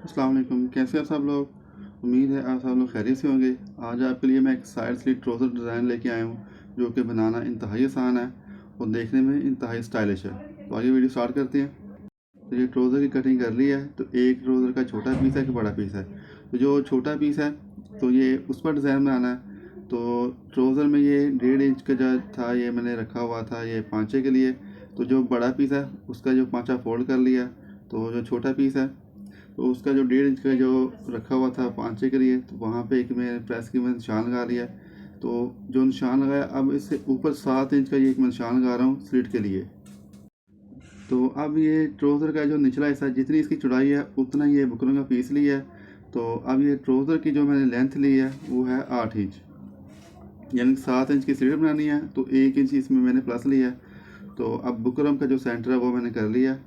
अस्सलाम वालेकुम, कैसे हैं सब लोग। उम्मीद है आप सब लोग खैरियत से होंगे। आज आपके लिए मैं एक साइड स्लिट ट्राउज़र डिज़ाइन लेके आया हूँ जो कि बनाना इंतहाई आसान है और देखने में इंतहाई स्टाइलिश है। तो आगे वीडियो स्टार्ट करते हैं। तो ये ट्राउज़र की कटिंग कर ली है। तो एक ट्राउज़र का छोटा पीस है कि बड़ा पीस है। तो जो छोटा पीस है तो ये उस पर डिज़ाइन बनाना है। तो ट्राउज़र में ये 1.5 इंच का जो था ये मैंने रखा हुआ था ये पाँचे के लिए। तो जो बड़ा पीस है उसका जो पाँचा फोल्ड कर लिया। तो जो छोटा पीस है तो उसका जो 1.5 इंच का जो रखा हुआ था पाँचे के लिए, तो वहाँ पे एक मैंने प्रेस की मैं निशान लगा लिया। तो जो निशान लगाया, अब इससे ऊपर 7 इंच का ये एक मैं निशान लगा रहा हूँ स्लिट के लिए। तो अब ये ट्राउज़र का जो निचला हिस्सा, जितनी इसकी चौड़ाई है उतना ये बुकरम का पीस लिया है। तो अब ये ट्राउज़र की जो मैंने लेंथ ली है वो है 8 इंच, यानी 7 इंच की स्लिट बनानी है। तो 1 इंच इसमें मैंने प्लस लिया है। तो अब बुकरम का जो सेंटर है वो मैंने कर लिया।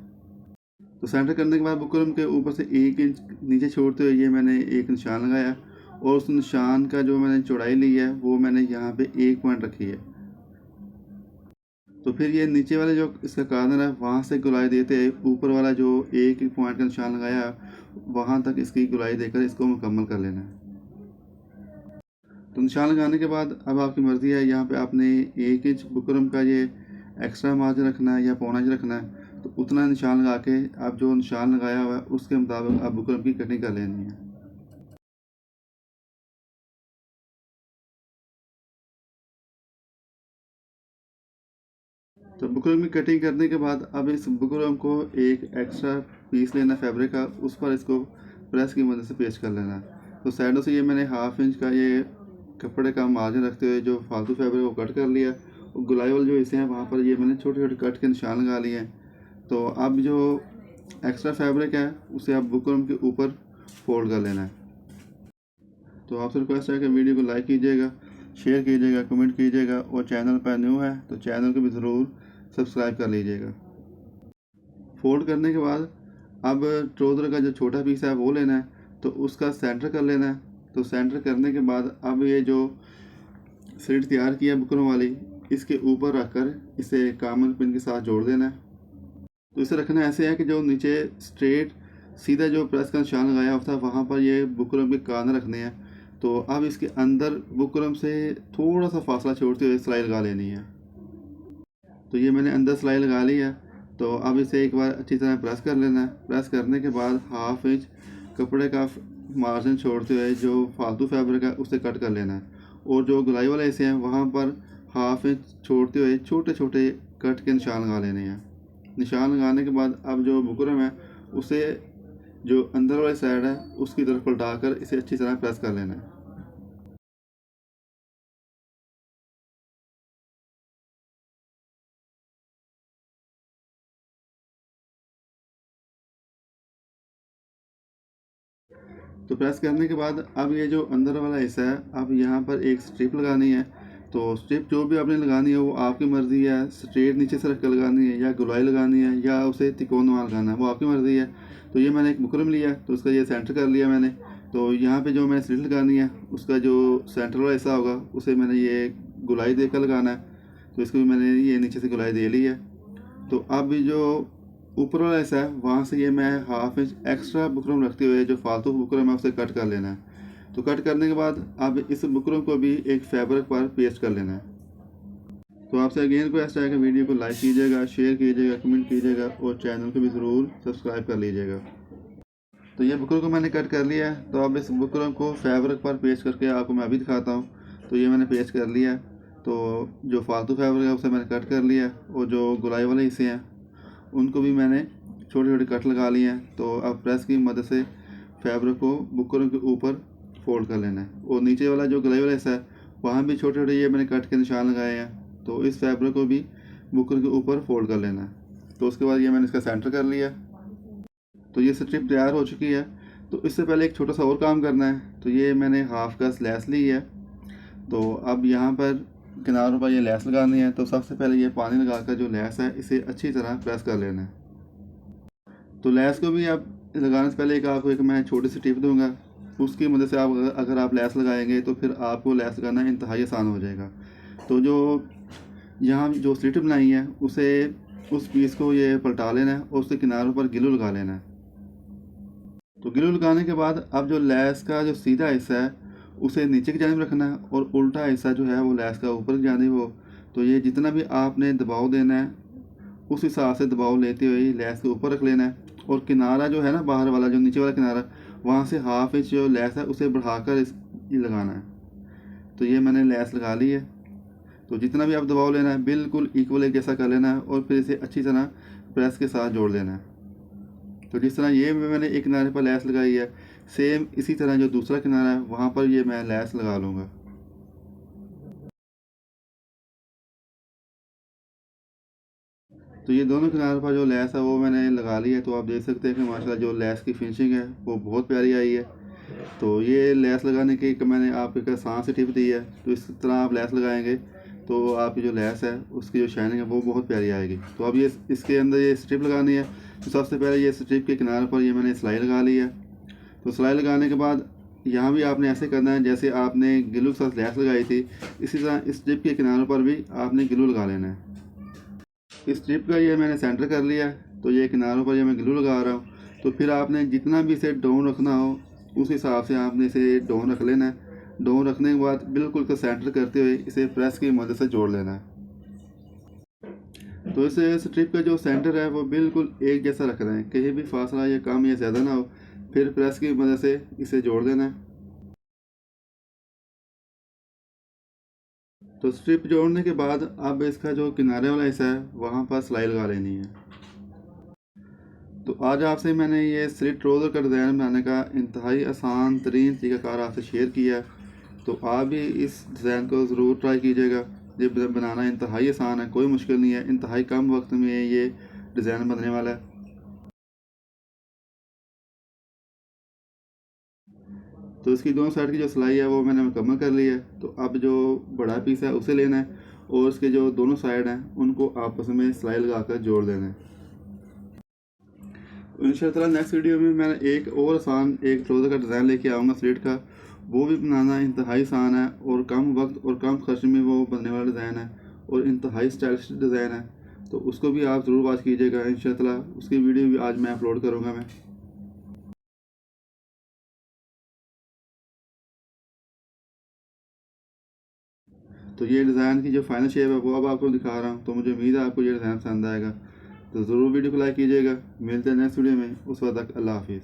तो सेंटर करने के बाद बुकरम के ऊपर से 1 इंच नीचे छोड़ते हुए ये मैंने एक निशान लगाया और उस निशान का जो मैंने चौड़ाई ली है वो मैंने यहाँ पे 1 पॉइंट रखी है। तो फिर ये नीचे वाले जो इसका कॉर्नर है वहाँ से गुलाई देते ऊपर वाला जो 1 पॉइंट का निशान लगाया वहाँ तक इसकी गुलाई देकर इसको मुकम्मल कर लेना है। तो निशान लगाने के बाद अब आपकी मर्ज़ी है, यहाँ पे आपने 1 इंच बुकरम का ये एक्स्ट्रा मार्जिन रखना है या पौना इंच रखना है। तो उतना निशान लगा के आप जो निशान लगाया हुआ है उसके मुताबिक आप बुकरम की कटिंग कर लेनी है। तो बुकरम की कटिंग करने के बाद अब इस बुकरम को एक एक्स्ट्रा पीस लेना फैब्रिक का, उस पर इसको प्रेस की मदद से पेस्ट कर लेना है। तो साइडों से ये मैंने 1/2 इंच का ये कपड़े का मार्जिन रखते हुए जो फालतू फैब्रिक को कट कर लिया और गुलाई वाले जो हिस्से हैं वहाँ पर ये मैंने छोटे छोटे कट के निशान लगा लिए हैं। तो अब जो एक्स्ट्रा फैब्रिक है उसे आप बुकरम के ऊपर फोल्ड कर लेना है। तो आपसे रिक्वेस्ट है कि वीडियो को लाइक कीजिएगा, शेयर कीजिएगा, कमेंट कीजिएगा और चैनल पर न्यू है तो चैनल को भी ज़रूर सब्सक्राइब कर लीजिएगा। फोल्ड करने के बाद अब ट्राउज़र का जो छोटा पीस है वो लेना है। तो उसका सेंटर कर लेना है। तो सेंटर करने के बाद अब ये जो स्लिट तैयार किया बुकरों वाली, इसके ऊपर रखकर इसे कॉमन पिन के साथ जोड़ देना है। तो इसे रखना ऐसे है कि जो नीचे स्ट्रेट सीधा जो प्रेस का निशान लगाया हुआ था वहाँ पर ये बुकरम के कान रखने हैं। तो अब इसके अंदर बुकरम से थोड़ा सा फासला छोड़ते हुए सिलाई लगा लेनी है। तो ये मैंने अंदर सिलाई लगा ली है। तो अब इसे एक बार अच्छी तरह प्रेस कर लेना है। प्रेस करने के बाद 1/2 इंच कपड़े का मार्जिन छोड़ते हुए जो फालतू फैब्रिक है उसे कट कर लेना है और जो गुलाई वाले हिस्से हैं वहाँ पर 1/2 इंच छोड़ते हुए छोटे छोटे कट के निशान लगा लेने हैं। निशान लगाने के बाद अब जो बुकरम है उसे जो अंदर वाली साइड है उसकी तरफ पलटा कर इसे अच्छी तरह प्रेस कर लेना है। तो प्रेस करने के बाद अब ये जो अंदर वाला हिस्सा है अब यहाँ पर एक स्ट्रिप लगानी है। तो स्ट्रिप जो भी आपने लगानी है वो आपकी मर्ज़ी है, स्ट्रेट नीचे से रख कर लगानी है या गुलाई लगानी है या उसे तिकोना लगाना है, वो आपकी मर्ज़ी है। तो ये मैंने एक बुकरम लिया तो उसका ये सेंटर कर लिया मैंने। तो यहाँ पे जो मैंने स्लिट लगानी है उसका जो सेंटर वाला हिस्सा होगा उसे मैंने ये गुलाई देकर लगाना है। तो इसको भी मैंने ये नीचे से गुलाई दे ली है। तो अब जो ऊपर वाला हिस्सा है वहाँ से ये मैं 1/2 इंच एक्स्ट्रा बुकरम रखते हुए जो फालतू बुकरम है उसे कट कर लेना है। तो कट करने के बाद अब इस बुकरम को भी एक फैब्रिक पर पेस्ट कर लेना है। तो आपसे अगेन रिक्वेस्ट है कि वीडियो को लाइक कीजिएगा, शेयर कीजिएगा, कमेंट कीजिएगा और चैनल को भी ज़रूर सब्सक्राइब कर लीजिएगा। तो ये बुकरम को मैंने कट कर लिया है। तो अब इस बुकरम को फैब्रिक पर पेस्ट करके आपको मैं अभी दिखाता हूँ। तो ये मैंने पेस्ट कर लिया है। तो जो फालतू फैब्रिक है उसे मैंने कट कर लिया और जो गुलाई वाले हिस्से हैं उनको भी मैंने छोटे छोटे कट लगा लिए हैं। तो अब प्रेस की मदद से फैब्रिक को बुकरम के ऊपर फोल्ड कर लेना है और नीचे वाला जो गले वाला हिस्सा है वहाँ भी छोटे छोटे ये मैंने कट के निशान लगाए हैं। तो इस फैब्रिक को भी बुकरम के ऊपर फोल्ड कर लेना है। तो उसके बाद ये मैंने इसका सेंटर कर लिया। तो ये स्ट्रिप तैयार हो चुकी है। तो इससे पहले एक छोटा सा और काम करना है। तो ये मैंने हाफ का स्लैश ली है। तो अब यहाँ पर किनारों पर ये लैस लगानी है। तो सबसे पहले ये पानी लगाकर जो लैस है इसे अच्छी तरह प्रेस कर लेना है। तो लैस को भी आप लगाने से पहले आपको एक मैं छोटी सी टिप दूंगा, उसकी मदद से आप अगर आप लैस लगाएंगे तो फिर आपको लैस लगाना इंतहाई आसान हो जाएगा। तो जो यहाँ जो स्लिट बनाई है उसे उस पीस को ये पलटा लेना है और उसके किनारों पर गिलू लगा लेना है। तो ग्लू लगाने के बाद अब जो लैस का जो सीधा हिस्सा है उसे नीचे की जानिब रखना है और उल्टा हिस्सा जो है वो लैस का ऊपर की जानिब हो। तो ये जितना भी आपने दबाव देना है उस हिसाब से दबाव लेते हुए लैस के ऊपर रख लेना है। और किनारा जो है ना, बाहर वाला जो नीचे वाला किनारा, वहाँ से हाफ इंच जो लैस है उसे बढ़ाकर ये लगाना है। तो ये मैंने लैस लगा ली है। तो जितना भी आप दबाव लेना है बिल्कुल इक्वल एक जैसा कर लेना है और फिर इसे अच्छी तरह प्रेस के साथ जोड़ लेना है। तो जिस तरह ये मैंने एक किनारे पर लैस लगाई है, सेम इसी तरह जो दूसरा किनारा है वहाँ पर ये मैं लैस लगा लूँगा। तो ये दोनों किनारों पर जो लैस है वो मैंने लगा ली है। तो आप देख सकते हैं कि माशाल्लाह जो लैस की फिनिशिंग है वो बहुत प्यारी आई है। तो ये लैस लगाने की मैंने आपको एक आसान सी टिप दी है। तो इस तरह आप लैस लगाएंगे तो आपकी जो लैस है उसकी जो शाइनिंग है वो बहुत प्यारी आएगी। तो अब ये इसके अंदर ये स्ट्रिप लगानी है। तो सबसे पहले ये स्ट्रिप के किनारे पर ये मैंने सिलाई लगा ली है। तो सिलाई लगाने के बाद यहाँ भी आपने ऐसे करना है जैसे आपने ग्लू के साथ लैस लगाई थी, इसी तरह इस स्ट्रिप के किनारों पर भी आपने ग्लू लगा लेना है। इस स्ट्रिप का ये मैंने सेंटर कर लिया है। तो ये किनारों पर ये मैं ग्लू लगा रहा हूँ। तो फिर आपने जितना भी इसे डाउन रखना हो उस हिसाब से आपने इसे डाउन रख लेना है। डाउन रखने के बाद बिल्कुल इसका सेंटर करते हुए इसे प्रेस की मदद से जोड़ लेना है। तो इस स्ट्रिप का जो सेंटर है वो बिल्कुल एक जैसा रख रहे हैं, कहीं भी फासला या कम या ज़्यादा ना हो। फिर प्रेस की मदद से इसे जोड़ देना है। तो स्ट्रिप जोड़ने के बाद अब इसका जो किनारे वाला हिस्सा है वहाँ पर सिलाई लगा लेनी है। तो आज आपसे मैंने ये स्लिट ट्राउज़र का डिज़ाइन बनाने का इंतहाई आसान तरीन तरीक़ाकार आपसे शेयर किया है। तो आप भी इस डिज़ाइन को ज़रूर ट्राई कीजिएगा। ये बनाना इंतहाई आसान है, कोई मुश्किल नहीं है, इंतहाई कम वक्त में ये डिज़ाइन बनने वाला है। तो इसकी दोनों साइड की जो सिलाई है वो मैंने मुकम्मल कर ली है। तो अब जो बड़ा पीस है उसे लेना है और उसके जो दोनों साइड हैं उनको आपस में सिलाई लगाकर जोड़ देना है। इंशाअल्लाह नेक्स्ट वीडियो में मैं एक और आसान एक ट्राउज़र का डिज़ाइन लेके आऊँगा स्लिट का। वो भी बनाना इंतहाई आसान है और कम वक्त और कम खर्च में वो बनने वाला डिज़ाइन है और इंतहाई स्टाइलिश डिज़ाइन है। तो उसको भी आप ज़रूर वॉच कीजिएगा। इंशाअल्लाह उसकी वीडियो भी आज मैं अपलोड करूँगा मैं। तो ये डिज़ाइन की जो फाइनल शेप है वो अब आपको दिखा रहा हूँ। तो मुझे उम्मीद है आपको ये डिज़ाइन पसंद आएगा। तो ज़रूर वीडियो को लाइक कीजिएगा। मिलते हैं नेक्स्ट वीडियो में, उस वक्त तक अल्लाह हाफिज़।